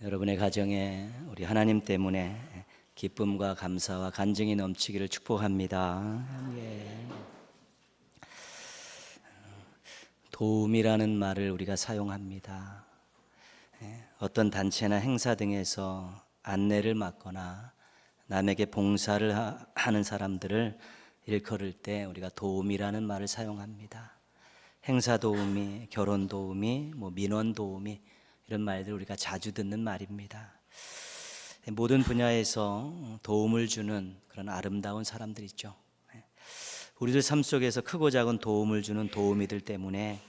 여러분의 가정에 우리 하나님 때문에 기쁨과 감사와 간증이 넘치기를 축복합니다. 예. 도움이라는 말을 우리가 사용합니다. 어떤 단체나 행사 등에서 안내를 맡거나 남에게 봉사를 하는 사람들을 일컬을 때 우리가 도움이라는 말을 사용합니다. 행사 도우미, 결혼 도우미, 민원 도우미, 이런 말들 우리가 자주 듣는 말입니다. 모든 분야에서 도움을 주는 그런 아름다운 사람들 있죠. 우리들 삶 속에서 크고 작은 도움을 주는 도우미들 때문에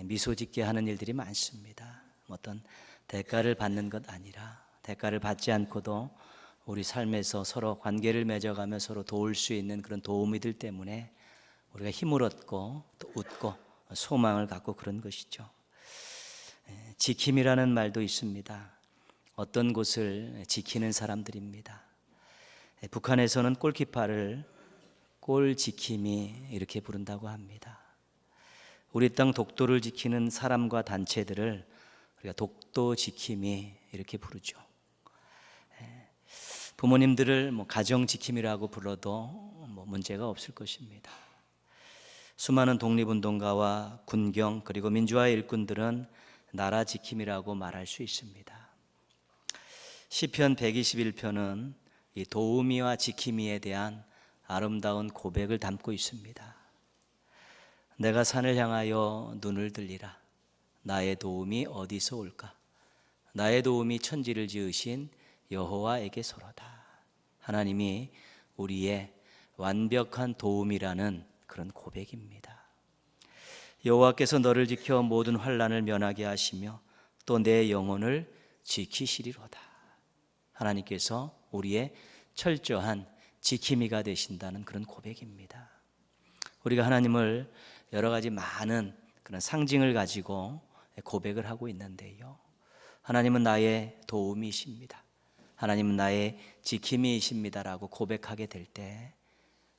미소 짓게 하는 일들이 많습니다. 어떤 대가를 받는 것 아니라 대가를 받지 않고도 우리 삶에서 서로 관계를 맺어가며 서로 도울 수 있는 그런 도우미들 때문에 우리가 힘을 얻고 또 웃고 소망을 갖고 그런 것이죠. 지킴이라는 말도 있습니다. 어떤 곳을 지키는 사람들입니다. 북한에서는 골키퍼를 골지킴이 이렇게 부른다고 합니다. 우리 땅 독도를 지키는 사람과 단체들을 우리가 독도지킴이 이렇게 부르죠. 부모님들을 가정지킴이라고 불러도 문제가 없을 것입니다. 수많은 독립운동가와 군경 그리고 민주화의 일꾼들은 나라 지킴이라고 말할 수 있습니다. 시편 121편은 이 도우미와 지킴이에 대한 아름다운 고백을 담고 있습니다. 내가 산을 향하여 눈을 들리라. 나의 도움이 어디서 올까? 나의 도움이 천지를 지으신 여호와에게서로다. 하나님이 우리의 완벽한 도움이라는 그런 고백입니다. 여호와께서 너를 지켜 모든 환난을 면하게 하시며 또 내 영혼을 지키시리로다. 하나님께서 우리의 철저한 지킴이가 되신다는 그런 고백입니다. 우리가 하나님을 여러 가지 많은 그런 상징을 가지고 고백을 하고 있는데요. 하나님은 나의 도움이십니다. 하나님은 나의 지킴이이십니다라고 고백하게 될 때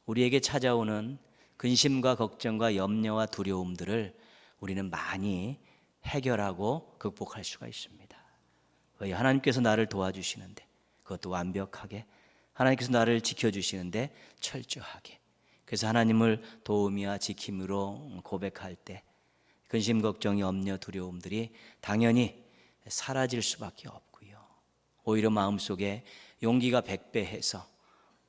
우리에게 찾아오는 근심과 걱정과 염려와 두려움들을 우리는 많이 해결하고 극복할 수가 있습니다. 왜? 하나님께서 나를 도와주시는데, 그것도 완벽하게, 하나님께서 나를 지켜주시는데 철저하게. 그래서 하나님을 도우미와 지킴으로 고백할 때 근심, 걱정, 염려, 두려움들이 당연히 사라질 수밖에 없고요. 오히려 마음속에 용기가 백배해서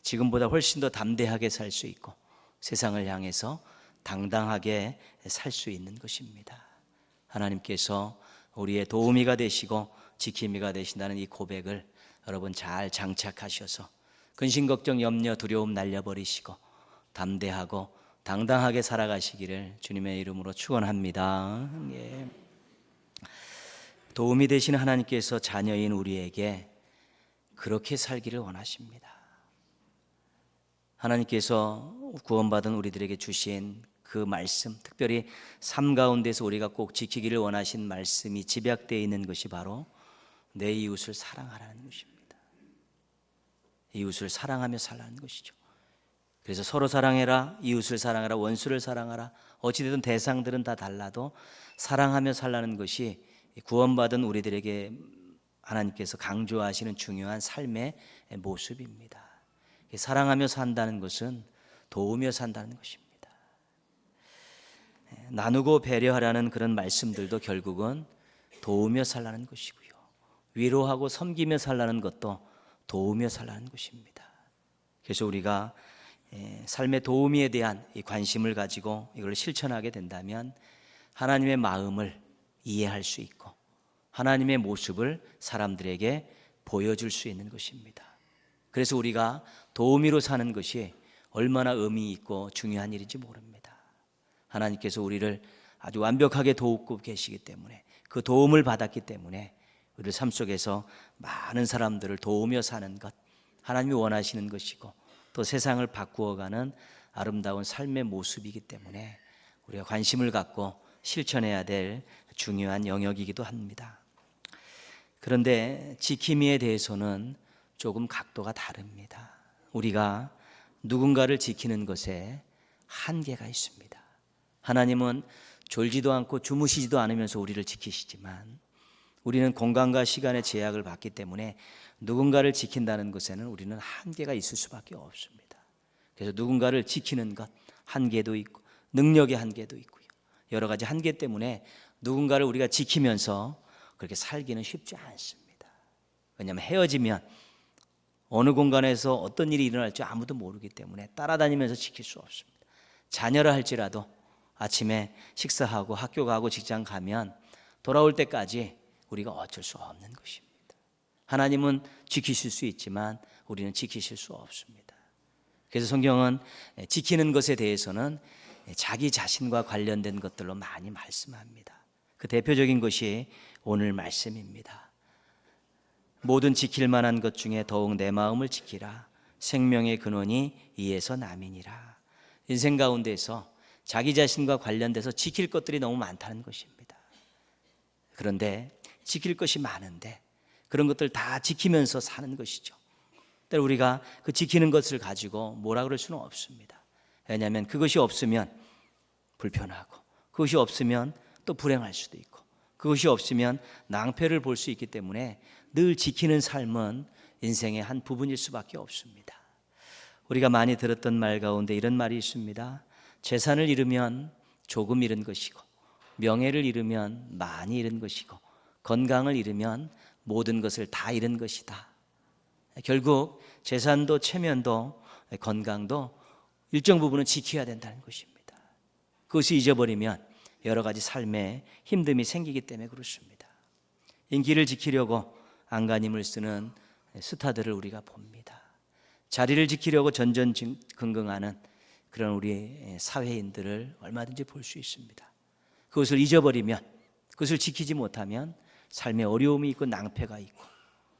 지금보다 훨씬 더 담대하게 살 수 있고 세상을 향해서 당당하게 살 수 있는 것입니다. 하나님께서 우리의 도우미가 되시고 지킴이가 되신다는 이 고백을 여러분 잘 장착하셔서 근심, 걱정, 염려, 두려움 날려버리시고 담대하고 당당하게 살아가시기를 주님의 이름으로 축원합니다. 예. 도움이 되시는 하나님께서 자녀인 우리에게 그렇게 살기를 원하십니다. 하나님께서 구원받은 우리들에게 주신 그 말씀, 특별히 삶 가운데서 우리가 꼭 지키기를 원하신 말씀이 집약되어 있는 것이 바로 내 이웃을 사랑하라는 것입니다. 이웃을 사랑하며 살라는 것이죠. 그래서 서로 사랑해라, 이웃을 사랑하라, 원수를 사랑하라. 어찌되든 대상들은 다 달라도 사랑하며 살라는 것이 구원받은 우리들에게 하나님께서 강조하시는 중요한 삶의 모습입니다. 사랑하며 산다는 것은 도우며 산다는 것입니다. 나누고 배려하라는 그런 말씀들도 결국은 도우며 살라는 것이고요. 위로하고 섬기며 살라는 것도 도우며 살라는 것입니다. 그래서 우리가 삶의 도우미에 대한 이 관심을 가지고 이걸 실천하게 된다면 하나님의 마음을 이해할 수 있고 하나님의 모습을 사람들에게 보여줄 수 있는 것입니다. 그래서 우리가 도우미로 사는 것이 얼마나 의미 있고 중요한 일인지 모릅니다. 하나님께서 우리를 아주 완벽하게 도우고 계시기 때문에 그 도움을 받았기 때문에 우리 삶 속에서 많은 사람들을 도우며 사는 것 하나님이 원하시는 것이고 또 세상을 바꾸어가는 아름다운 삶의 모습이기 때문에 우리가 관심을 갖고 실천해야 될 중요한 영역이기도 합니다. 그런데 지킴이에 대해서는 조금 각도가 다릅니다. 우리가 누군가를 지키는 것에 한계가 있습니다. 하나님은 졸지도 않고 주무시지도 않으면서 우리를 지키시지만 우리는 공간과 시간의 제약을 받기 때문에 누군가를 지킨다는 것에는 우리는 한계가 있을 수밖에 없습니다. 그래서 누군가를 지키는 것 한계도 있고 능력의 한계도 있고요. 여러 가지 한계 때문에 누군가를 우리가 지키면서 그렇게 살기는 쉽지 않습니다. 왜냐하면 헤어지면 어느 공간에서 어떤 일이 일어날지 아무도 모르기 때문에 따라다니면서 지킬 수 없습니다. 자녀라 할지라도 아침에 식사하고 학교 가고 직장 가면 돌아올 때까지 우리가 어쩔 수 없는 것입니다. 하나님은 지키실 수 있지만 우리는 지키실 수 없습니다. 그래서 성경은 지키는 것에 대해서는 자기 자신과 관련된 것들로 많이 말씀합니다. 그 대표적인 것이 오늘 말씀입니다. 모든 지킬 만한 것 중에 더욱 내 마음을 지키라. 생명의 근원이 이에서 남이니라. 인생 가운데서 자기 자신과 관련돼서 지킬 것들이 너무 많다는 것입니다. 그런데 지킬 것이 많은데 그런 것들 다 지키면서 사는 것이죠. 때로 우리가 그 지키는 것을 가지고 뭐라 그럴 수는 없습니다. 왜냐하면 그것이 없으면 불편하고 그것이 없으면 또 불행할 수도 있고 그것이 없으면 낭패를 볼 수 있기 때문에 늘 지키는 삶은 인생의 한 부분일 수밖에 없습니다. 우리가 많이 들었던 말 가운데 이런 말이 있습니다. 재산을 잃으면 조금 잃은 것이고 명예를 잃으면 많이 잃은 것이고 건강을 잃으면 모든 것을 다 잃은 것이다. 결국 재산도 체면도 건강도 일정 부분은 지켜야 된다는 것입니다. 그것을 잊어버리면 여러 가지 삶에 힘듦이 생기기 때문에 그렇습니다. 인기를 지키려고 안간힘을 쓰는 스타들을 우리가 봅니다. 자리를 지키려고 전전긍긍하는 그런 우리 사회인들을 얼마든지 볼 수 있습니다. 그것을 잊어버리면, 그것을 지키지 못하면 삶에 어려움이 있고 낭패가 있고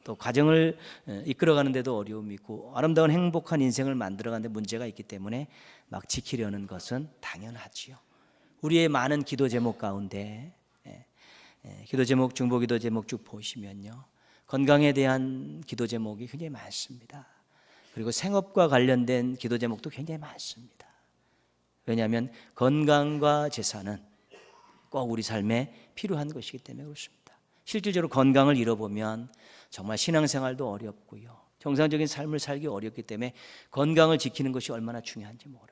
또 가정을 이끌어가는 데도 어려움이 있고 아름다운 행복한 인생을 만들어가는 데 문제가 있기 때문에 막 지키려는 것은 당연하지요. 우리의 많은 기도 제목 가운데 기도 제목, 중보 기도 제목 쭉 보시면요, 건강에 대한 기도 제목이 굉장히 많습니다. 그리고 생업과 관련된 기도 제목도 굉장히 많습니다. 왜냐하면 건강과 재산은 꼭 우리 삶에 필요한 것이기 때문에 그렇습니다. 실질적으로 건강을 잃어보면 정말 신앙생활도 어렵고요, 정상적인 삶을 살기 어렵기 때문에 건강을 지키는 것이 얼마나 중요한지 모릅니다.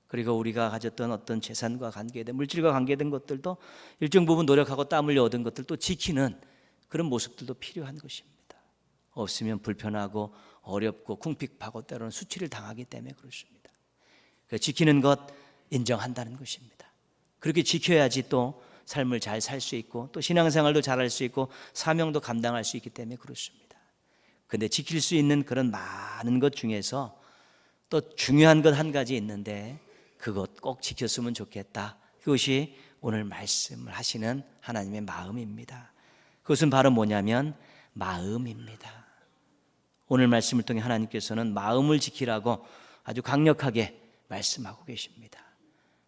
그리고 우리가 가졌던 어떤 재산과 관계된, 물질과 관계된 것들도 일정 부분 노력하고 땀 흘려 얻은 것들도 지키는 그런 모습들도 필요한 것입니다. 없으면 불편하고 어렵고 궁핍하고 때로는 수치를 당하기 때문에 그렇습니다. 지키는 것 인정한다는 것입니다. 그렇게 지켜야지 또 삶을 잘 살 수 있고 또 신앙생활도 잘할 수 있고 사명도 감당할 수 있기 때문에 그렇습니다. 그런데 지킬 수 있는 그런 많은 것 중에서 또 중요한 것 한 가지 있는데 그것 꼭 지켰으면 좋겠다. 그것이 오늘 말씀을 하시는 하나님의 마음입니다. 그것은 바로 뭐냐면 마음입니다. 오늘 말씀을 통해 하나님께서는 마음을 지키라고 아주 강력하게 말씀하고 계십니다.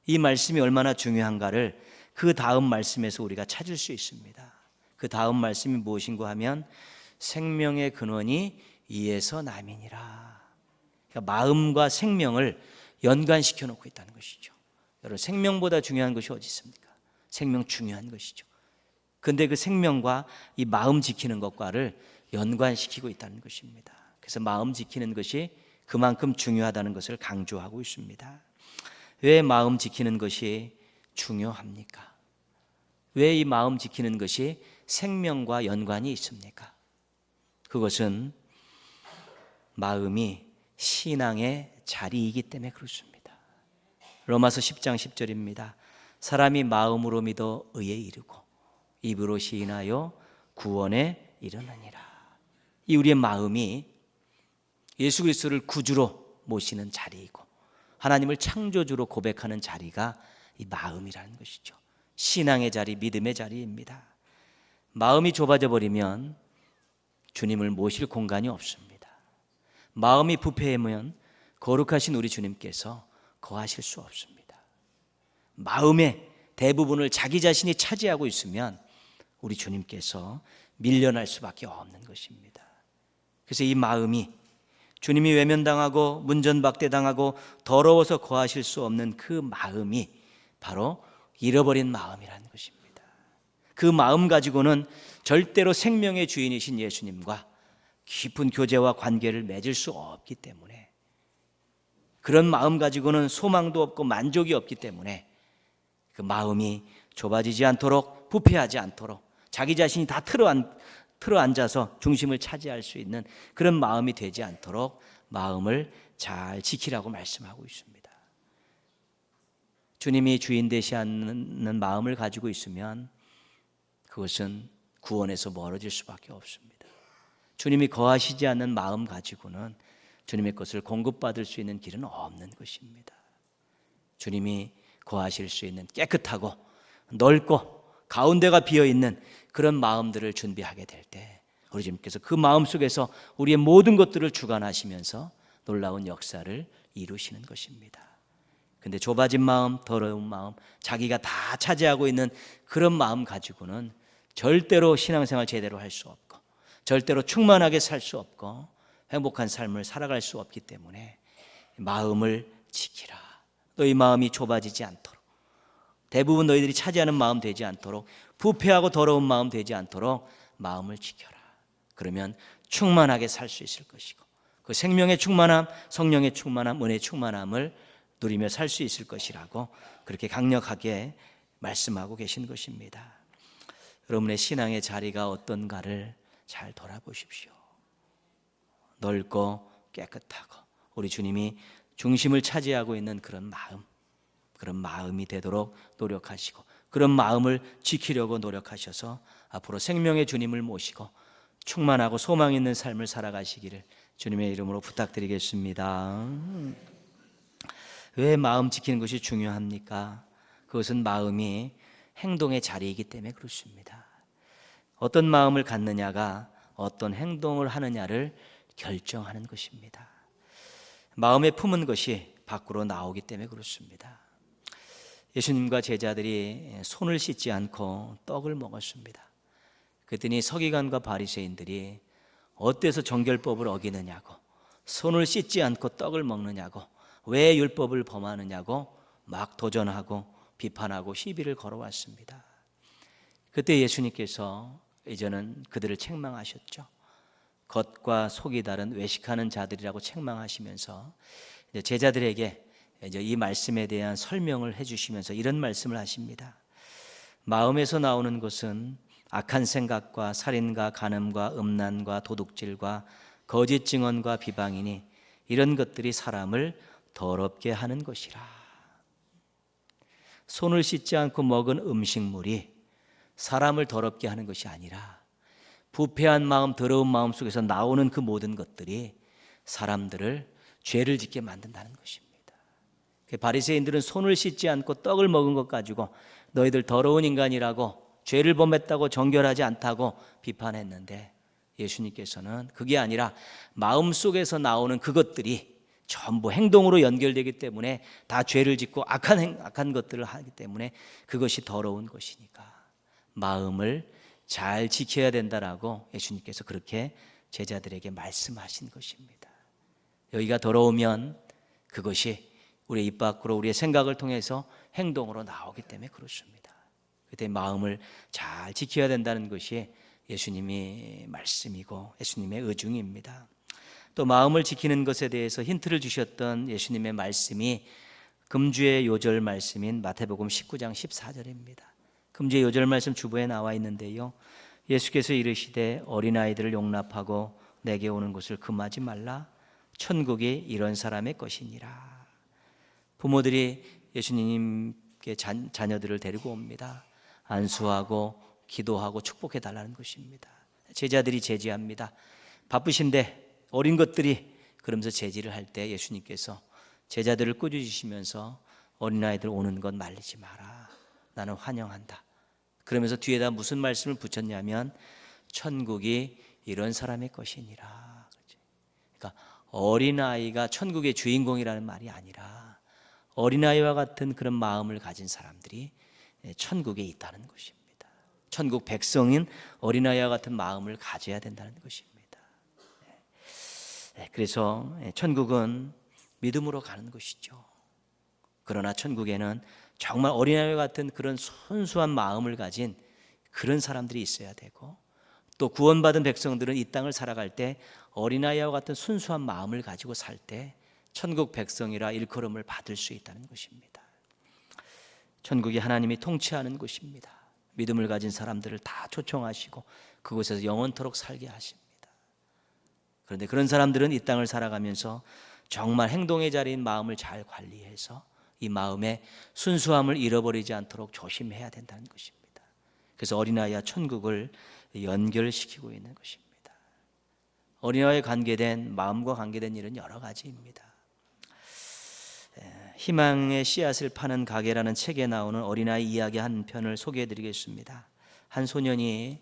이 말씀이 얼마나 중요한가를 그 다음 말씀에서 우리가 찾을 수 있습니다. 그 다음 말씀이 무엇인가 하면 생명의 근원이 이에서 남이니라. 그러니까 마음과 생명을 연관시켜 놓고 있다는 것이죠. 여러분, 생명보다 중요한 것이 어디 있습니까? 생명 중요한 것이죠. 그런데 그 생명과 이 마음 지키는 것과를 연관시키고 있다는 것입니다. 그래서 마음 지키는 것이 그만큼 중요하다는 것을 강조하고 있습니다. 왜 마음 지키는 것이 중요합니까? 왜 이 마음 지키는 것이 생명과 연관이 있습니까? 그것은 마음이 신앙의 자리이기 때문에 그렇습니다. 로마서 10장 10절입니다. 사람이 마음으로 믿어 의에 이르고 입으로 시인하여 구원에 이르느니라. 이 우리의 마음이 예수 그리스도를 구주로 모시는 자리이고 하나님을 창조주로 고백하는 자리가 이 마음이라는 것이죠. 신앙의 자리, 믿음의 자리입니다. 마음이 좁아져 버리면 주님을 모실 공간이 없습니다. 마음이 부패하면 거룩하신 우리 주님께서 거하실 수 없습니다. 마음의 대부분을 자기 자신이 차지하고 있으면 우리 주님께서 밀려날 수밖에 없는 것입니다. 그래서 이 마음이 주님이 외면당하고 문전박대당하고 더러워서 거하실 수 없는 그 마음이 바로 잃어버린 마음이라는 것입니다. 그 마음 가지고는 절대로 생명의 주인이신 예수님과 깊은 교제와 관계를 맺을 수 없기 때문에, 그런 마음 가지고는 소망도 없고 만족이 없기 때문에 그 마음이 좁아지지 않도록, 부패하지 않도록, 자기 자신이 다 틀어앉아서 중심을 차지할 수 있는 그런 마음이 되지 않도록 마음을 잘 지키라고 말씀하고 있습니다. 주님이 주인 되시 않는 마음을 가지고 있으면 그것은 구원에서 멀어질 수밖에 없습니다. 주님이 거하시지 않는 마음 가지고는 주님의 것을 공급받을 수 있는 길은 없는 것입니다. 주님이 거하실 수 있는 깨끗하고 넓고 가운데가 비어있는 그런 마음들을 준비하게 될 때 우리 주님께서 그 마음 속에서 우리의 모든 것들을 주관하시면서 놀라운 역사를 이루시는 것입니다. 근데 좁아진 마음, 더러운 마음, 자기가 다 차지하고 있는 그런 마음 가지고는 절대로 신앙생활 제대로 할 수 없고, 절대로 충만하게 살 수 없고, 행복한 삶을 살아갈 수 없기 때문에 마음을 지키라. 너희 마음이 좁아지지 않도록, 대부분 너희들이 차지하는 마음 되지 않도록, 부패하고 더러운 마음 되지 않도록 마음을 지켜라. 그러면 충만하게 살 수 있을 것이고, 그 생명의 충만함, 성령의 충만함, 은혜의 충만함을 누리며 살 수 있을 것이라고 그렇게 강력하게 말씀하고 계신 것입니다. 여러분의 신앙의 자리가 어떤가를 잘 돌아보십시오. 넓고 깨끗하고 우리 주님이 중심을 차지하고 있는 그런 마음이 되도록 노력하시고, 그런 마음을 지키려고 노력하셔서 앞으로 생명의 주님을 모시고 충만하고 소망 있는 삶을 살아가시기를 주님의 이름으로 부탁드리겠습니다. 왜 마음 지키는 것이 중요합니까? 그것은 마음이 행동의 자리이기 때문에 그렇습니다. 어떤 마음을 갖느냐가 어떤 행동을 하느냐를 결정하는 것입니다. 마음에 품은 것이 밖으로 나오기 때문에 그렇습니다. 예수님과 제자들이 손을 씻지 않고 떡을 먹었습니다. 그랬더니 서기관과 바리새인들이 어때서 정결법을 어기느냐고, 손을 씻지 않고 떡을 먹느냐고, 왜 율법을 범하느냐고 막 도전하고 비판하고 시비를 걸어왔습니다. 그때 예수님께서 이제는 그들을 책망하셨죠. 겉과 속이 다른 외식하는 자들이라고 책망하시면서 제자들에게 이제 이 말씀에 대한 설명을 해주시면서 이런 말씀을 하십니다. 마음에서 나오는 것은 악한 생각과 살인과 간음과 음란과 도둑질과 거짓 증언과 비방이니 이런 것들이 사람을 더럽게 하는 것이라. 손을 씻지 않고 먹은 음식물이 사람을 더럽게 하는 것이 아니라 부패한 마음, 더러운 마음 속에서 나오는 그 모든 것들이 사람들을 죄를 짓게 만든다는 것입니다. 바리새인들은 손을 씻지 않고 떡을 먹은 것 가지고 너희들 더러운 인간이라고, 죄를 범했다고, 정결하지 않다고 비판했는데, 예수님께서는 그게 아니라 마음속에서 나오는 그것들이 전부 행동으로 연결되기 때문에 다 죄를 짓고 악한 것들을 하기 때문에 그것이 더러운 것이니까 마음을 잘 지켜야 된다라고 예수님께서 그렇게 제자들에게 말씀하신 것입니다. 여기가 더러우면 그것이 우리의 입 밖으로, 우리의 생각을 통해서 행동으로 나오기 때문에 그렇습니다. 그때 마음을 잘 지켜야 된다는 것이 예수님의 말씀이고 예수님의 의중입니다. 또 마음을 지키는 것에 대해서 힌트를 주셨던 예수님의 말씀이 금주의 요절 말씀인 마태복음 19장 14절입니다. 금주의 요절 말씀 주부에 나와 있는데요, 예수께서 이르시되 어린아이들을 용납하고 내게 오는 것을 금하지 말라. 천국이 이런 사람의 것이니라. 부모들이 예수님께 자녀들을 데리고 옵니다. 안수하고 기도하고 축복해 달라는 것입니다. 제자들이 제지합니다. 바쁘신데 어린 것들이 그러면서 제지를 할 때 예수님께서 제자들을 꾸짖으시면서 어린아이들 오는 것 말리지 마라. 나는 환영한다. 그러면서 뒤에다 무슨 말씀을 붙였냐면 천국이 이런 사람의 것이니라. 그러니까 어린아이가 천국의 주인공이라는 말이 아니라 어린아이와 같은 그런 마음을 가진 사람들이 천국에 있다는 것입니다. 천국 백성인 어린아이와 같은 마음을 가져야 된다는 것입니다. 그래서 천국은 믿음으로 가는 것이죠. 그러나 천국에는 정말 어린아이와 같은 그런 순수한 마음을 가진 그런 사람들이 있어야 되고, 또 구원받은 백성들은 이 땅을 살아갈 때 어린아이와 같은 순수한 마음을 가지고 살 때 천국 백성이라 일컬음을 받을 수 있다는 것입니다. 천국이 하나님이 통치하는 곳입니다. 믿음을 가진 사람들을 다 초청하시고 그곳에서 영원토록 살게 하십니다. 그런데 그런 사람들은 이 땅을 살아가면서 정말 행동의 자리인 마음을 잘 관리해서 이 마음의 순수함을 잃어버리지 않도록 조심해야 된다는 것입니다. 그래서 어린아이와 천국을 연결시키고 있는 것입니다. 어린아이와 관계된, 마음과 관계된 일은 여러 가지입니다. 희망의 씨앗을 파는 가게라는 책에 나오는 어린아이 이야기 한 편을 소개해 드리겠습니다. 한 소년이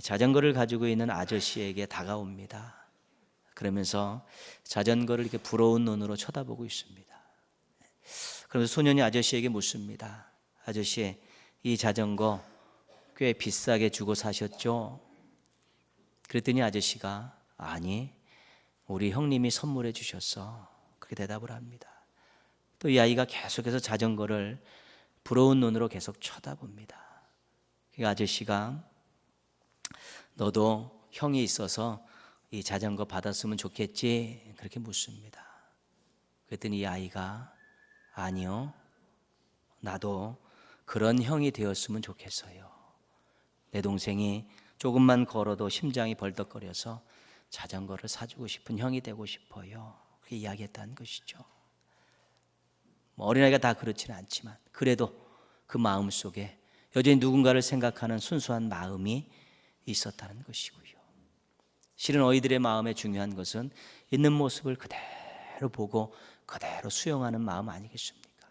자전거를 가지고 있는 아저씨에게 다가옵니다. 그러면서 자전거를 이렇게 부러운 눈으로 쳐다보고 있습니다. 그러면서 소년이 아저씨에게 묻습니다. 아저씨, 이 자전거 꽤 비싸게 주고 사셨죠? 그랬더니 아저씨가 아니, 우리 형님이 선물해 주셨어. 그렇게 대답을 합니다. 또 이 아이가 계속해서 자전거를 부러운 눈으로 계속 쳐다봅니다. 그 아저씨가 너도 형이 있어서 이 자전거 받았으면 좋겠지? 그렇게 묻습니다. 그랬더니 이 아이가 아니요, 나도 그런 형이 되었으면 좋겠어요. 내 동생이 조금만 걸어도 심장이 벌떡거려서 자전거를 사주고 싶은 형이 되고 싶어요. 그렇게 이야기했다는 것이죠. 어린아이가 다 그렇지는 않지만 그래도 그 마음 속에 여전히 누군가를 생각하는 순수한 마음이 있었다는 것이고요. 실은 어이들의 마음에 중요한 것은 있는 모습을 그대로 보고 그대로 수용하는 마음 아니겠습니까?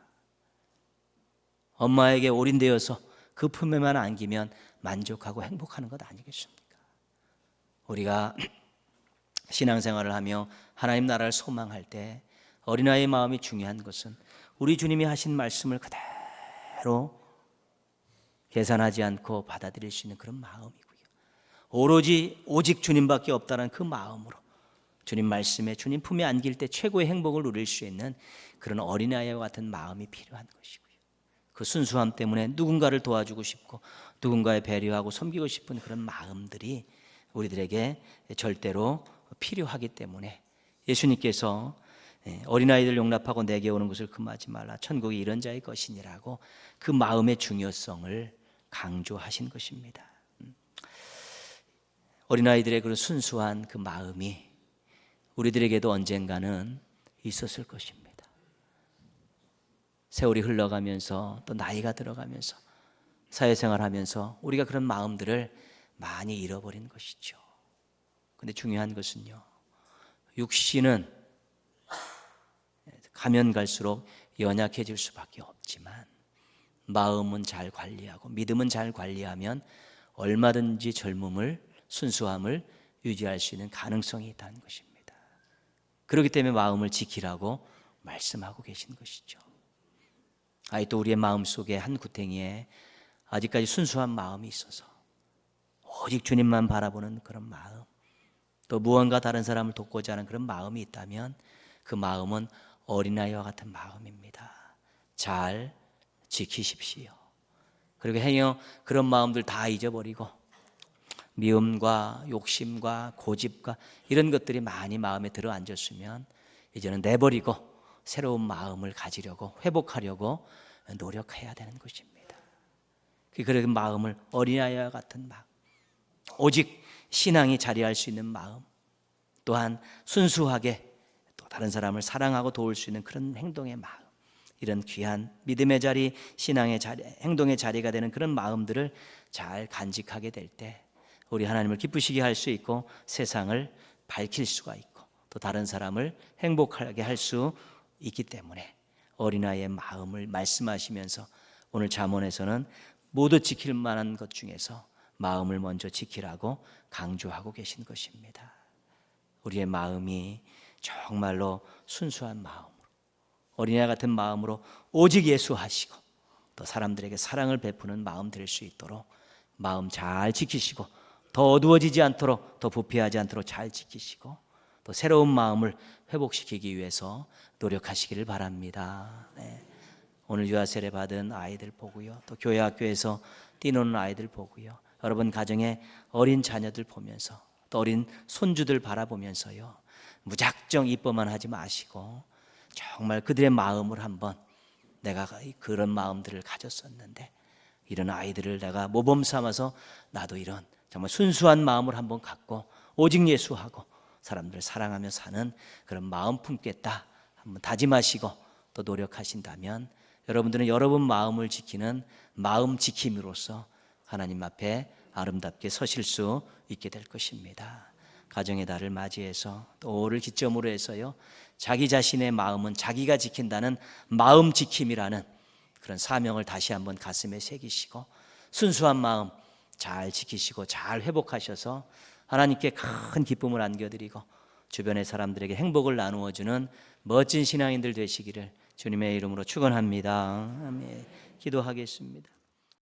엄마에게 올인되어서 그 품에만 안기면 만족하고 행복하는 것 아니겠습니까? 우리가 신앙생활을 하며 하나님 나라를 소망할 때 어린아이의 마음이 중요한 것은 우리 주님이 하신 말씀을 그대로 계산하지 않고 받아들일 수 있는 그런 마음이고요. 오직 주님밖에 없다는 그 마음으로 주님 말씀에 주님 품에 안길 때 최고의 행복을 누릴 수 있는 그런 어린아이와 같은 마음이 필요한 것이고요. 그 순수함 때문에 누군가를 도와주고 싶고 누군가에 배려하고 섬기고 싶은 그런 마음들이 우리들에게 절대로 필요하기 때문에 예수님께서 어린아이들 용납하고 내게 오는 것을 금하지 말라, 천국이 이런 자의 것이니라고 그 마음의 중요성을 강조하신 것입니다. 어린아이들의 그런 순수한 그 마음이 우리들에게도 언젠가는 있었을 것입니다. 세월이 흘러가면서 또 나이가 들어가면서 사회생활하면서 우리가 그런 마음들을 많이 잃어버린 것이죠. 그런데 중요한 것은요, 육신은 가면 갈수록 연약해질 수밖에 없지만 마음은 잘 관리하고 믿음은 잘 관리하면 얼마든지 젊음을, 순수함을 유지할 수 있는 가능성이 있다는 것입니다. 그렇기 때문에 마음을 지키라고 말씀하고 계신 것이죠. 또 우리의 마음속에 한 구탱이에 아직까지 순수한 마음이 있어서 오직 주님만 바라보는 그런 마음, 또 무언가 다른 사람을 돕고자 하는 그런 마음이 있다면 그 마음은 어린아이와 같은 마음입니다. 잘 지키십시오. 그리고 행여 그런 마음들 다 잊어버리고 미움과 욕심과 고집과 이런 것들이 많이 마음에 들어앉았으면 이제는 내버리고 새로운 마음을 가지려고, 회복하려고 노력해야 되는 것입니다. 그런 마음을 어린아이와 같은 마음, 오직 신앙이 자리할 수 있는 마음, 또한 순수하게 또 다른 사람을 사랑하고 도울 수 있는 그런 행동의 마음, 이런 귀한 믿음의 자리, 신앙의 자리, 행동의 자리가 되는 그런 마음들을 잘 간직하게 될 때 우리 하나님을 기쁘시게 할 수 있고 세상을 밝힐 수가 있고 또 다른 사람을 행복하게 할 수 있기 때문에 어린아이의 마음을 말씀하시면서 오늘 잠언에서는 모두 지킬 만한 것 중에서 마음을 먼저 지키라고 강조하고 계신 것입니다. 우리의 마음이 정말로 순수한 마음으로, 어린아이 같은 마음으로 오직 예수하시고 또 사람들에게 사랑을 베푸는 마음 될 수 있도록 마음 잘 지키시고 더 어두워지지 않도록, 더 부패하지 않도록 잘 지키시고 또 새로운 마음을 회복시키기 위해서 노력하시기를 바랍니다. 오늘 유아 세례 받은 아이들 보고요, 또 교회 학교에서 뛰노는 아이들 보고요, 여러분 가정의 어린 자녀들 보면서 또 어린 손주들 바라보면서요, 무작정 이뻐만 하지 마시고 정말 그들의 마음을 한번, 내가 그런 마음들을 가졌었는데 이런 아이들을 내가 모범 삼아서 나도 이런 정말 순수한 마음을 한번 갖고 오직 예수하고 사람들을 사랑하며 사는 그런 마음 품겠다 한번 다짐하시고 또 노력하신다면 여러분들은 여러분 마음을 지키는 마음 지킴이로서 하나님 앞에 아름답게 서실 수 있게 될 것입니다. 가정의 달을 맞이해서 또 5를 기점으로 해서요, 자기 자신의 마음은 자기가 지킨다는 마음 지킴이라는 그런 사명을 다시 한번 가슴에 새기시고 순수한 마음 잘 지키시고 잘 회복하셔서 하나님께 큰 기쁨을 안겨드리고 주변의 사람들에게 행복을 나누어주는 멋진 신앙인들 되시기를 주님의 이름으로 축원합니다. 아멘. 기도하겠습니다.